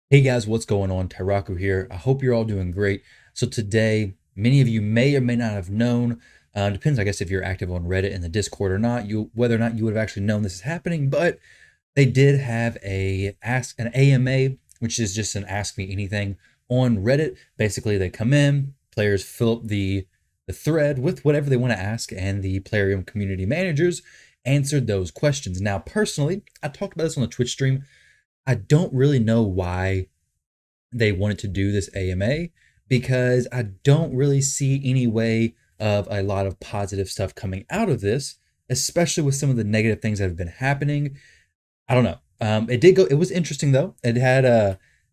Hey guys, what's going on? Tyrauku here. I hope you're all doing great. So today, many of you may or may not have known. Depends, I guess, if you're active on Reddit and the Discord or not. You whether or not you would have actually known this is happening, but they did have an AMA, which is just an Ask Me Anything on Reddit. Basically, they come in, players fill up the thread with whatever they want to ask, and the Plarium community managers answered those questions. Now, personally, I talked about this on the Twitch stream. I don't really know why they wanted to do this AMA because I don't really see any way of a lot of positive stuff coming out of this, especially with some of the negative things that have been happening. I don't know. It did go. It was interesting though. It had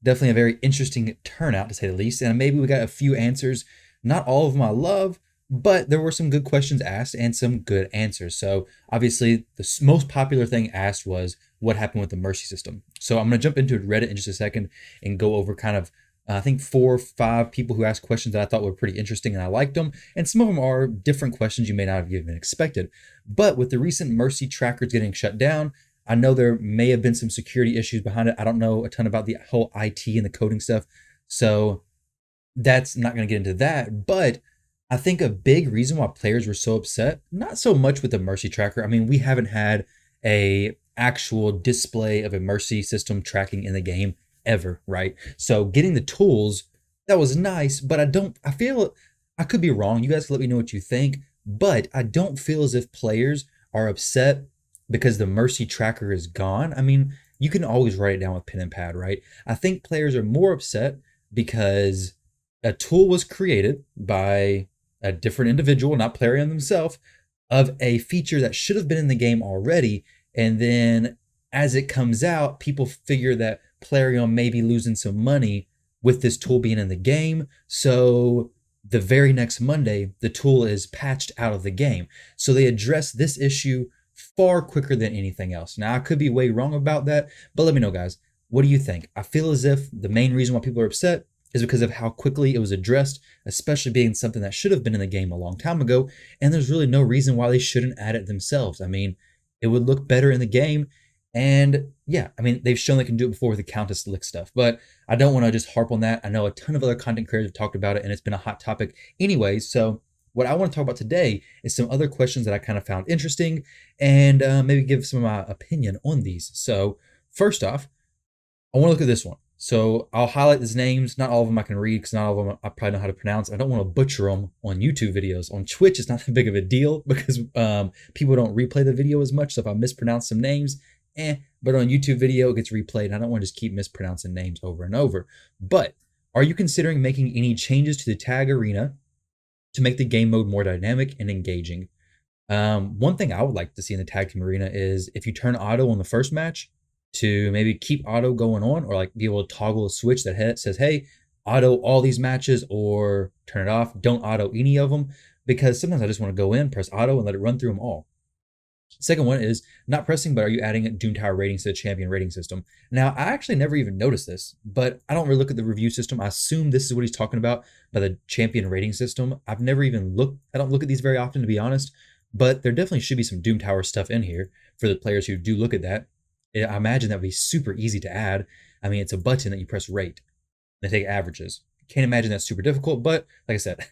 definitely a very interesting turnout to say the least, and maybe we got a few answers. Not all of them I love, but there were some good questions asked and some good answers. So obviously, the most popular thing asked was what happened with the mercy system. So I'm gonna jump into Reddit in just a second and go over kind of I think 4 or 5 people who asked questions that I thought were pretty interesting and I liked them. And some of them are different questions you may not have even expected. But with the recent mercy trackers getting shut down, I know there may have been some security issues behind it. I don't know a ton about the whole IT and the coding stuff. So that's not going to get into that. But I think a big reason why players were so upset, not so much with the mercy tracker. I mean, we haven't had a actual display of a mercy system tracking in the game ever, right? So getting the tools, that was nice, but I feel I could be wrong. You guys can let me know what you think, but I don't feel as if players are upset because the mercy tracker is gone. I mean, you can always write it down with pen and pad, right? I think players are more upset because a tool was created by a different individual, not Plarium themselves, of a feature that should have been in the game already. And then as it comes out, people figure that Plarium may be losing some money with this tool being in the game. So the very next Monday, the tool is patched out of the game. So they address this issue far quicker than anything else. Now, I could be way wrong about that, but let me know, guys. What do you think? I feel as if the main reason why people are upset is because of how quickly it was addressed, especially being something that should have been in the game a long time ago. And there's really no reason why they shouldn't add it themselves. I mean, it would look better in the game. And yeah, I mean, they've shown they can do it before with the Countess Lick stuff, but I don't want to just harp on that. I know a ton of other content creators have talked about it, and it's been a hot topic anyways. So what I want to talk about today is some other questions that I kind of found interesting and maybe give some of my opinion on these. So first off, I want to look at this one. So I'll highlight these names. Not all of them I can read because not all of them I probably know how to pronounce. I don't want to butcher them on YouTube videos. On Twitch, it's not that big of a deal because people don't replay the video as much. So if I mispronounce some names, But on YouTube video, it gets replayed. And I don't want to just keep mispronouncing names over and over. But are you considering making any changes to the tag arena to make the game mode more dynamic and engaging? One thing I would like to see in the tag team arena is if you turn auto on the first match to maybe keep auto going on, or like be able to toggle a switch that says, hey, auto all these matches, or turn it off, don't auto any of them, because sometimes I just want to go in, press auto, and let it run through them all. Second one is not pressing, but are you adding Doom Tower ratings to the champion rating system? Now, I actually never even noticed this, but I don't really look at the review system. I assume this is what he's talking about by the champion rating system. I've never even looked, I don't look at these very often, to be honest, but there definitely should be some Doom Tower stuff in here for the players who do look at that. I imagine that would be super easy to add. I mean, it's a button that you press rate, and they take averages. Can't imagine that's super difficult, but like I said,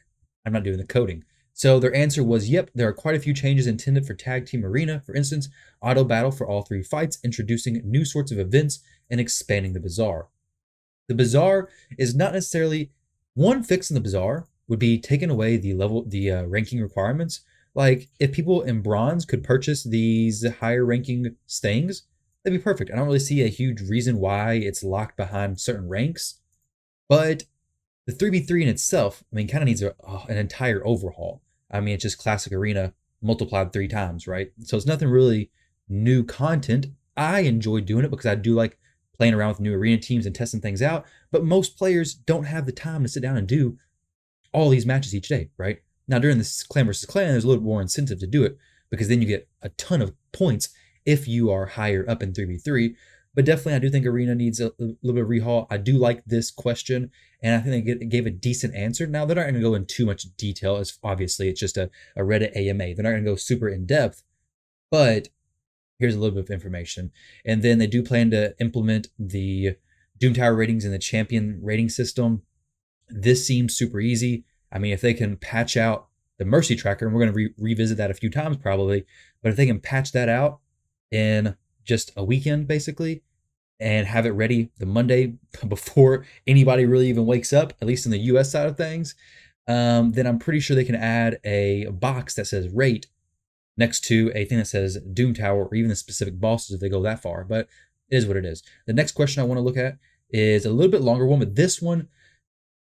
I'm not doing the coding. So their answer was, yep, there are quite a few changes intended for Tag Team Arena. For instance, auto battle for all 3 fights, introducing new sorts of events, and expanding the Bazaar. The Bazaar is not necessarily one fix in the Bazaar would be taking away the ranking requirements. Like if people in bronze could purchase these higher ranking stings, that'd be perfect. I don't really see a huge reason why it's locked behind certain ranks, but the 3v3 in itself, I mean, kind of needs an entire overhaul. I mean, it's just classic arena multiplied 3 times, right? So it's nothing really new content. I enjoy doing it because I do like playing around with new arena teams and testing things out, but most players don't have the time to sit down and do all these matches each day, right? Now, during this clan versus clan, there's a little more incentive to do it because then you get a ton of points if you are higher up in 3v3. But definitely, I do think Arena needs a little bit of rehaul. I do like this question, and I think they gave a decent answer. Now, they're not going to go in too much detail, as obviously it's just a Reddit AMA. They're not going to go super in depth, but here's a little bit of information. And then they do plan to implement the Doom Tower ratings in the champion rating system, this seems super easy. I mean, if they can patch out the Mercy tracker, and we're going to revisit that a few times probably, but if they can patch that out in just a weekend, basically, and have it ready the Monday before anybody really even wakes up, at least in the US side of things, then I'm pretty sure they can add a box that says rate next to a thing that says Doom Tower, or even the specific bosses if they go that far. But it is what it is. The next question I want to look at is a little bit longer one, but this one,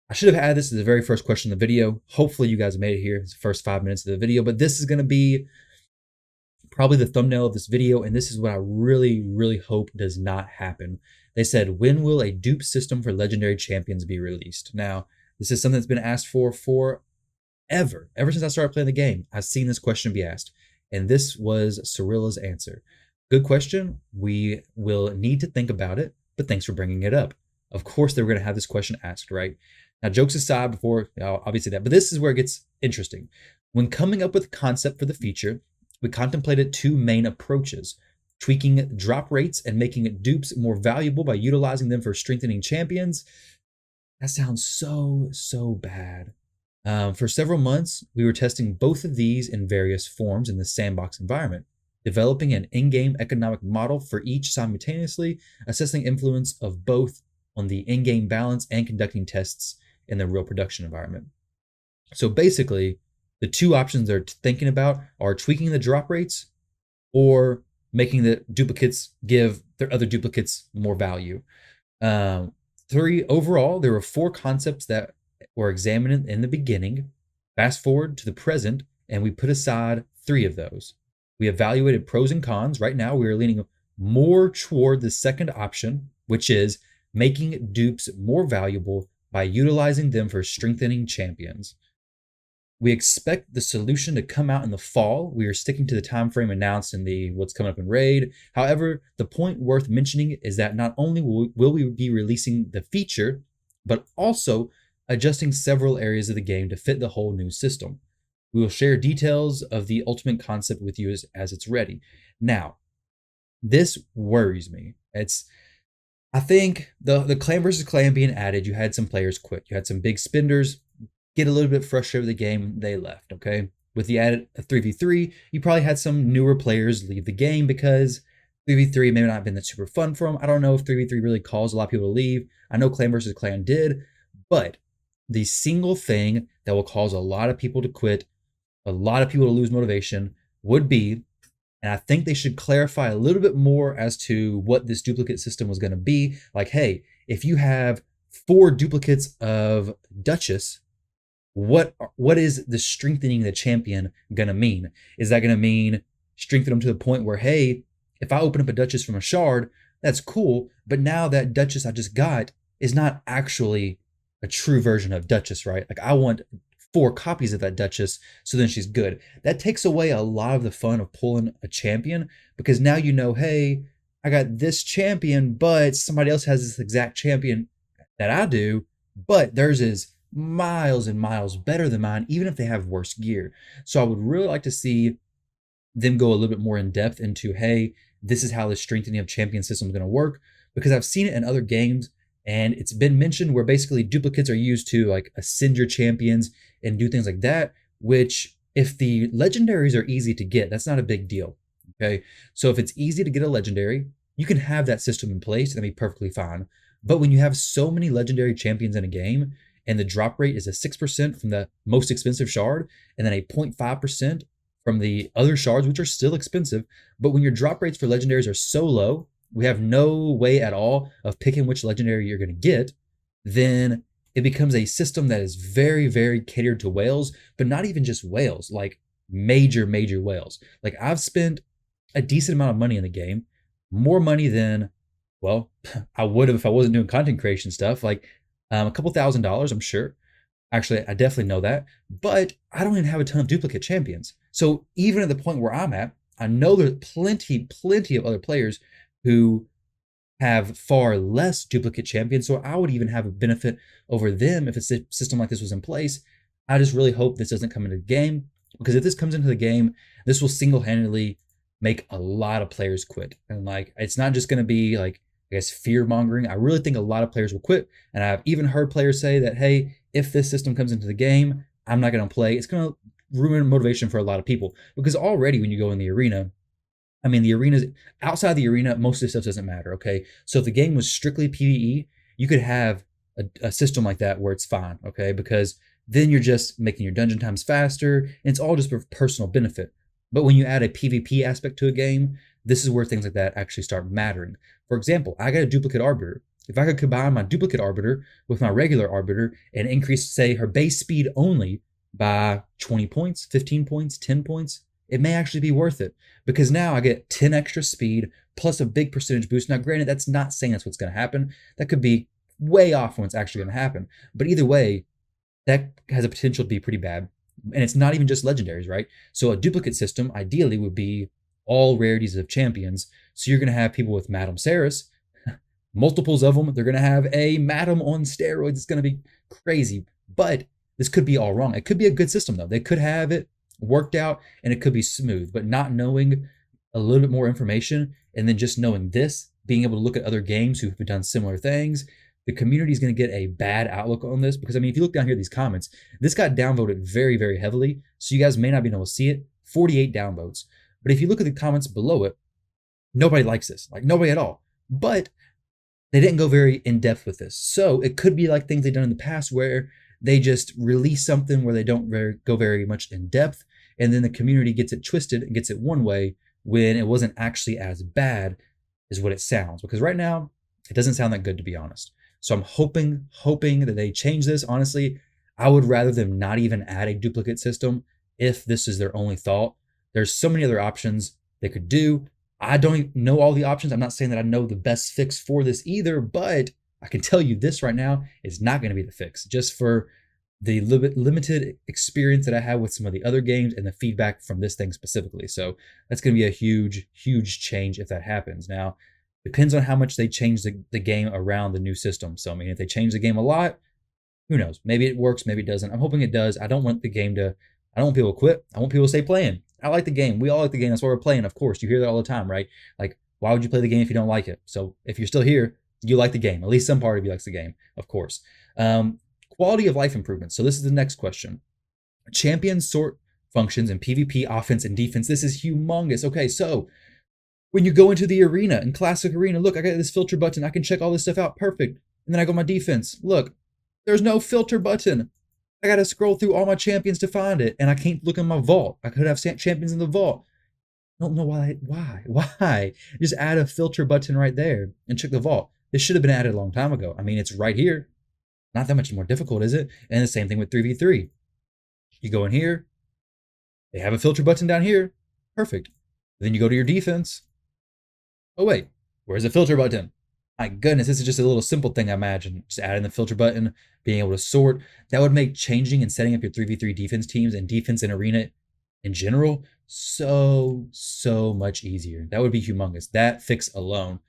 I should have had this as the very first question in the video. Hopefully you guys made it here. It's the first 5 minutes of the video, but this is going to be probably the thumbnail of this video, and this is what I really, really hope does not happen. They said, when will a dupe system for legendary champions be released? Now, this is something that's been asked for forever. Ever since I started playing the game, I've seen this question be asked, and this was Cirilla's answer. Good question. We will need to think about it, but thanks for bringing it up. Of course, they were going to have this question asked, right? Now, jokes aside, before, obviously that, but this is where it gets interesting. When coming up with a concept for the feature, we contemplated two main approaches: tweaking drop rates and making dupes more valuable by utilizing them for strengthening champions. That sounds so bad. For several months, we were testing both of these in various forms in the sandbox environment, developing an in-game economic model for each simultaneously, assessing influence of both on the in-game balance and conducting tests in the real production environment. So basically, the two options they're thinking about are tweaking the drop rates or making the duplicates give their other duplicates more value. Overall, there were 4 concepts that were examined in the beginning. Fast forward to the present, and we put aside 3 of those. We evaluated pros and cons. Right now, we are leaning more toward the second option, which is making dupes more valuable by utilizing them for strengthening champions. We expect the solution to come out in the fall. We are sticking to the time frame announced in the what's coming up in Raid. However, the point worth mentioning is that not only will we be releasing the feature, but also adjusting several areas of the game to fit the whole new system. We will share details of the ultimate concept with you as it's ready. Now, this worries me. I think the clan versus clan being added, you had some players quit. You had some big spenders get a little bit frustrated with the game, they left, okay? With the added 3v3, you probably had some newer players leave the game because 3v3 may not have been that super fun for them. I don't know if 3v3 really caused a lot of people to leave. I know clan versus clan did, but the single thing that will cause a lot of people to quit, a lot of people to lose motivation would be, and I think they should clarify a little bit more as to what this duplicate system was going to be. Like, hey, if you have 4 duplicates of Duchess, what is the strengthening the champion going to mean? Is that going to mean strengthen them to the point where, hey, if I open up a Duchess from a shard, that's cool, but now that Duchess I just got is not actually a true version of Duchess, right? Like, I want 4 copies of that Duchess, so then she's good. That takes away a lot of the fun of pulling a champion, because now you know, hey, I got this champion, but somebody else has this exact champion that I do, but theirs is miles and miles better than mine, even if they have worse gear. So I would really like to see them go a little bit more in depth into, hey, this is how the strengthening of champion system is going to work, because I've seen it in other games, and it's been mentioned where basically duplicates are used to like ascend your champions and do things like that, which if the legendaries are easy to get, that's not a big deal. Okay. So if it's easy to get a legendary, you can have that system in place and that'd be perfectly fine. But when you have so many legendary champions in a game and the drop rate is a 6% from the most expensive shard and then a 0.5% from the other shards, which are still expensive, but when your drop rates for legendaries are so low, we have no way at all of picking which legendary you're going to get, then it becomes a system that is very, very catered to whales, but not even just whales, like major whales. Like, I've spent a decent amount of money in the game, more money than, well, I would have if I wasn't doing content creation stuff, like a couple $1,000s, I'm sure. Actually, I definitely know that, but I don't even have a ton of duplicate champions. So even at the point where I'm at, I know there's plenty of other players who have far less duplicate champions, so I would even have a benefit over them if a system like this was in place. I just really hope this doesn't come into the game, because if this comes into the game, this will single-handedly make a lot of players quit. And like, it's not just going to be like, I guess, fear mongering. I really think a lot of players will quit. And I've even heard players say that, hey, if this system comes into the game, I'm not going to play. It's going to ruin motivation for a lot of people because already when you go in the arena, I mean, the arenas outside the arena, most of this stuff doesn't matter. Okay. So if the game was strictly PvE, you could have a system like that where it's fine. Okay. Because then you're just making your dungeon times faster and it's all just for personal benefit. But when you add a PvP aspect to a game, this is where things like that actually start mattering. For example, I got a duplicate arbiter. If I could combine my duplicate arbiter with my regular arbiter and increase, say, her base speed only by 20 points, 15 points, 10 points, it may actually be worth it because now I get 10 extra speed plus a big percentage boost. Now, granted, that's not saying that's what's going to happen. That could be way off when it's actually going to happen. But either way, that has a potential to be pretty bad. And it's not even just legendaries, right? So a duplicate system ideally would be all rarities of champions. So you're going to have people with Madame Saris, multiples of them. They're going to have a Madame on steroids. It's going to be crazy. But this could be all wrong. It could be a good system, though. They could have it worked out and it could be smooth, but not knowing a little bit more information and then just knowing this, being able to look at other games who've done similar things, the community is going to get a bad outlook on this because, I mean, if you look down here at these comments, this got downvoted very, very heavily. So you guys may not be able to see it, 48 downvotes. But if you look at the comments below it, nobody likes this, like nobody at all. But they didn't go very in depth with this. So it could be like things they've done in the past where they just release something where they don't go very much in depth. And then the community gets it twisted and gets it one way when it wasn't actually as bad as what it sounds. Because right now, it doesn't sound that good, to be honest. So I'm hoping that they change this. Honestly, I would rather them not even add a duplicate system if this is their only thought. There's so many other options they could do. I don't know all the options. I'm not saying that I know the best fix for this either, but I can tell you this right now is not going to be the fix. Just for the limited experience that I have with some of the other games and the feedback from this thing specifically. So that's going to be a huge, huge change if that happens. Now, depends on how much they change the game around the new system. So, I mean, if they change the game a lot, who knows? Maybe it works, maybe it doesn't. I'm hoping it does. I don't want people to quit. I want people to stay playing. I like the game. We all like the game. That's why we're playing, of course. You hear that all the time, right? Like, why would you play the game if you don't like it? So if you're still here, you like the game. At least some part of you likes the game, of course. Quality of life improvements. So this is the next question. Champion sort functions in PvP, offense, and defense. This is humongous. Okay, so when you go into the arena, in classic arena, look, I got this filter button. I can check all this stuff out. Perfect. And then I go my defense. Look, there's no filter button. I got to scroll through all my champions to find it. And I can't look in my vault. I could have champions in the vault. I don't know why. Just add a filter button right there and check the vault. This should have been added a long time ago. I mean, it's right here. Not that much more difficult, is it? And the same thing with 3v3. You go in here. They have a filter button down here. Perfect. Then you go to your defense. Oh, wait. Where's the filter button? My goodness, this is just a little simple thing, I imagine. Just adding the filter button, being able to sort. That would make changing and setting up your 3v3 defense teams and defense in arena in general so much easier. That would be humongous. That fix alone.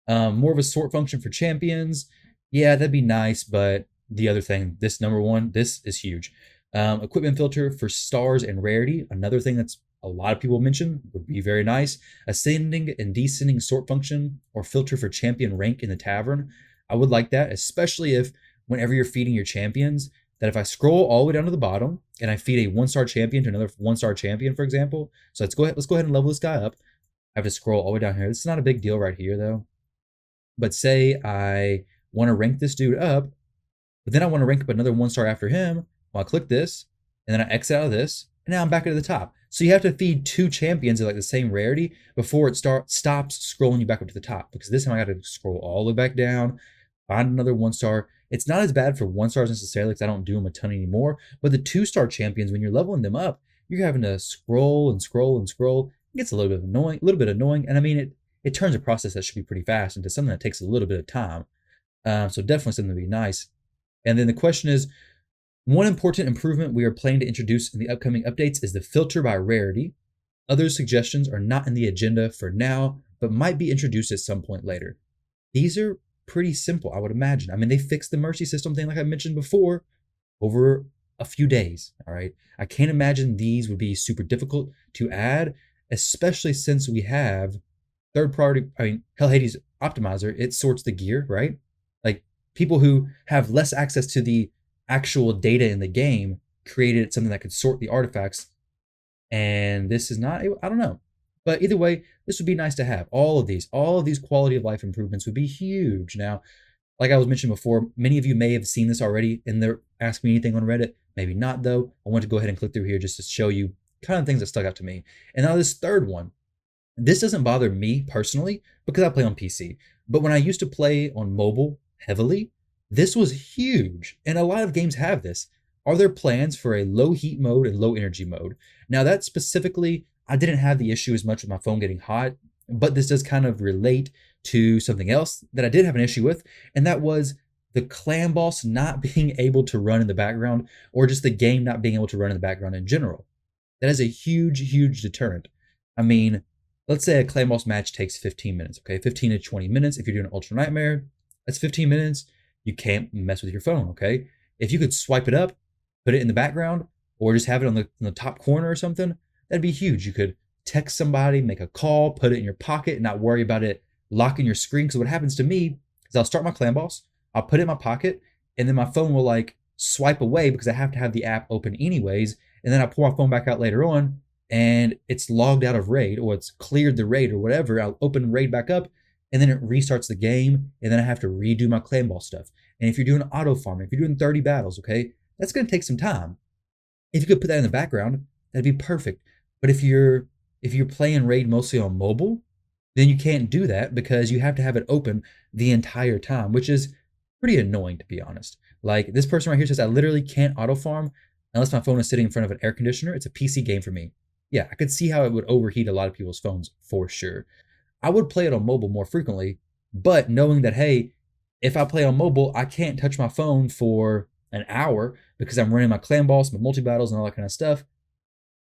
More of a sort function for champions. Yeah, that'd be nice, but the other thing, this number one, this is huge. Equipment filter for stars and rarity. Another thing that's a lot of people mention would be very nice. Ascending and descending sort function or filter for champion rank in the tavern. I would like that, especially if whenever you're feeding your champions, that if I scroll all the way down to the bottom and I feed a 1-star champion to another 1-star champion, for example. So let's go ahead and level this guy up. I have to scroll all the way down here. This is not a big deal right here though. But say I want to rank this dude up, but then I want to rank up another 1-star after him. Well, I click this and then I exit out of this and now I'm back at the top. So you have to feed 2 champions of like the same rarity before it stops scrolling you back up to the top, because this time I got to scroll all the way back down, find another 1-star. It's not as bad for 1-stars necessarily because I don't do them a ton anymore, but the 2-star champions, when you're leveling them up, you're having to scroll and scroll and scroll. It gets a little bit annoying. And I mean, it turns a process that should be pretty fast into something that takes a little bit of time. So definitely something to be nice. And then the question is, one important improvement we are planning to introduce in the upcoming updates is the filter by rarity. Other suggestions are not in the agenda for now, but might be introduced at some point later. These are pretty simple, I would imagine. I mean, they fixed the mercy system thing, like I mentioned before, over a few days, all right? I can't imagine these would be super difficult to add, especially since we have Hell Hades optimizer, it sorts the gear, right? Like people who have less access to the actual data in the game created something that could sort the artifacts. And this is not, I don't know. But either way, this would be nice to have. All of these quality of life improvements would be huge. Now, like I was mentioning before, many of you may have seen this already in their Ask Me Anything on Reddit. Maybe not though. I want to go ahead and click through here just to show you kind of things that stuck out to me. And now this third one, this doesn't bother me personally because I play on PC. But when I used to play on mobile heavily, this was huge. And a lot of games have this. Are there plans for a low heat mode and low energy mode? Now, that specifically, I didn't have the issue as much with my phone getting hot, but this does kind of relate to something else that I did have an issue with, and that was the clan boss not being able to run in the background, or just the game not being able to run in the background in general. That is a huge, huge deterrent. I mean, let's say a clan boss match takes 15 minutes, okay? 15 to 20 minutes. If you're doing Ultra Nightmare, that's 15 minutes. You can't mess with your phone, okay? If you could swipe it up, put it in the background, or just have it on the top corner or something, that'd be huge. You could text somebody, make a call, put it in your pocket, and not worry about it locking your screen. Because what happens to me is I'll start my clan boss, I'll put it in my pocket, and then my phone will like swipe away because I have to have the app open anyways. And then I pull my phone back out later on and it's logged out of raid, or it's cleared the raid or whatever. I'll open raid back up and then it restarts the game. And then I have to redo my clan boss stuff. And if you're doing auto farming, if you're doing 30 battles, okay, that's going to take some time. If you could put that in the background, that'd be perfect. But if you're playing raid mostly on mobile, then you can't do that because you have to have it open the entire time, which is pretty annoying, to be honest. Like this person right here says, I literally can't auto farm unless my phone is sitting in front of an air conditioner. It's a PC game for me. Yeah, I could see how it would overheat a lot of people's phones for sure. I would play it on mobile more frequently, but knowing that, hey, if I play on mobile, I can't touch my phone for an hour because I'm running my clan boss, my multi battles, and all that kind of stuff.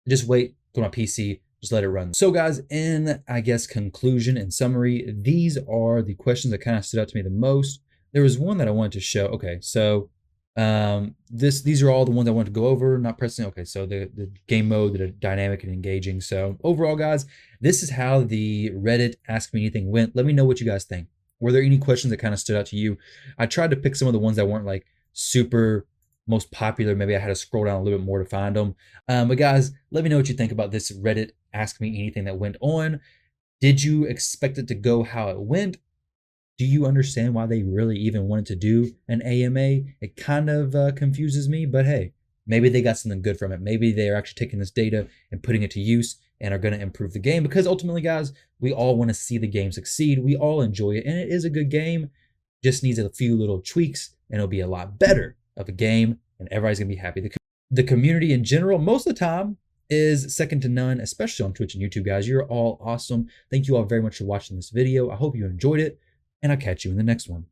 Just wait for my PC, just let it run. So guys, in I guess conclusion and summary, these are the questions that kind of stood out to me the most. There was one that I wanted to show. Okay, so these are all the ones I wanted to go over, not pressing. Okay, so the game mode, the dynamic and engaging. So overall, guys, this is how the Reddit Ask Me Anything went. Let me know what you guys think. Were there any questions that kind of stood out to you? I tried to pick some of the ones that weren't like super most popular. Maybe I had to scroll down a little bit more to find them. But guys, let me know what you think about this Reddit Ask Me Anything that went on. Did you expect it to go how it went? Do you understand why they really even wanted to do an AMA? It kind of confuses me, but hey, maybe they got something good from it. Maybe they're actually taking this data and putting it to use and are going to improve the game, because ultimately, guys, we all want to see the game succeed. We all enjoy it, and it is a good game. Just needs a few little tweaks, and it'll be a lot better of a game, and everybody's going to be happy. The community in general, most of the time, is second to none, especially on Twitch and YouTube, guys. You're all awesome. Thank you all very much for watching this video. I hope you enjoyed it, and I'll catch you in the next one.